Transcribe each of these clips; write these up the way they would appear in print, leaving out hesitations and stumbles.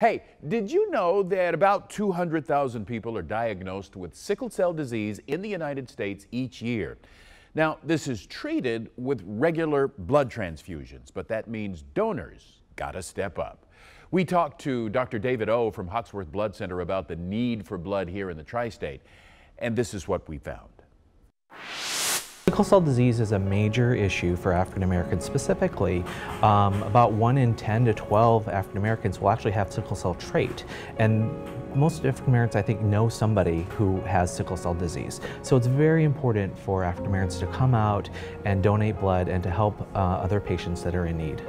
Hey, did you know that about 200,000 people are diagnosed with sickle cell disease in the United States each year? Now, this is treated with regular blood transfusions, but that means donors gotta step up. We talked to Dr. David O. from Hoxworth Blood Center about the need for blood here in the tri-state, and this is what we found. Sickle cell disease is a major issue for African Americans specifically. About 1 in 10 to 12 African Americans will actually have sickle cell trait. And most African Americans, I think, know somebody who has sickle cell disease. So it's very important for African Americans to come out and donate blood and to help other patients that are in need.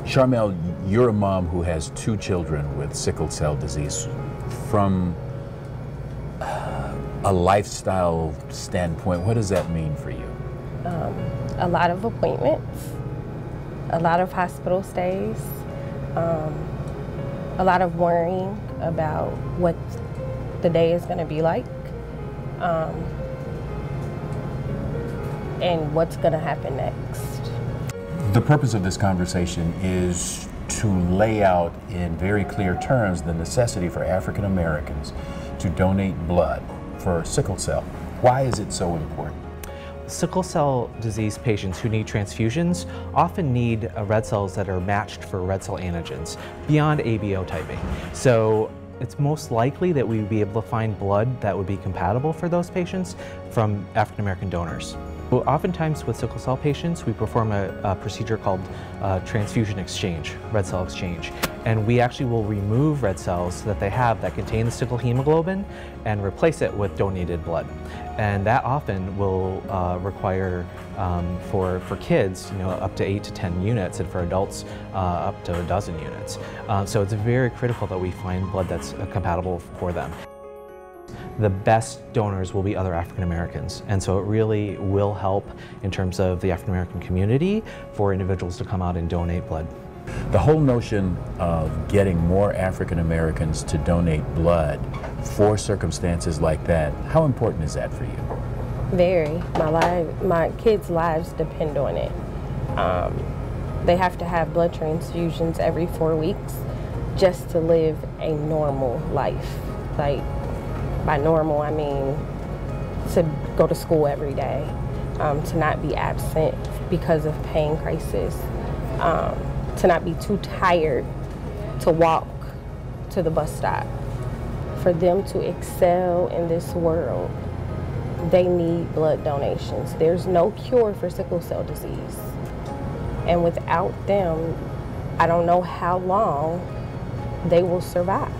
Charmel, you're a mom who has 2 children with sickle cell disease. From a lifestyle standpoint, what does that mean for you? A lot of appointments, a lot of hospital stays, a lot of worrying about what the day is going to be like, and what's going to happen next. The purpose of this conversation is to lay out in very clear terms the necessity for African Americans to donate blood for sickle cell. Why is it so important? Sickle cell disease patients who need transfusions often need red cells that are matched for red cell antigens beyond ABO typing. So it's most likely that we would be able to find blood that would be compatible for those patients from African American donors. Oftentimes with sickle cell patients, we perform a procedure called transfusion exchange, red cell exchange. And we actually will remove red cells that they have that contain the sickle hemoglobin and replace it with donated blood. And that often will require, for kids, up to 8 to 10 units, and for adults, up to a dozen units. So it's very critical that we find blood that's compatible for them. The best donors will be other African Americans, and so it really will help in terms of the African American community for individuals to come out and donate blood. The whole notion of getting more African Americans to donate blood for circumstances like that, how important is that for you? Very. My kids' lives depend on it. They have to have blood transfusions every 4 weeks just to live a normal life. By normal, I mean to go to school every day, to not be absent because of pain crisis, to not be too tired to walk to the bus stop. For them to excel in this world, they need blood donations. There's no cure for sickle cell disease. And without them, I don't know how long they will survive.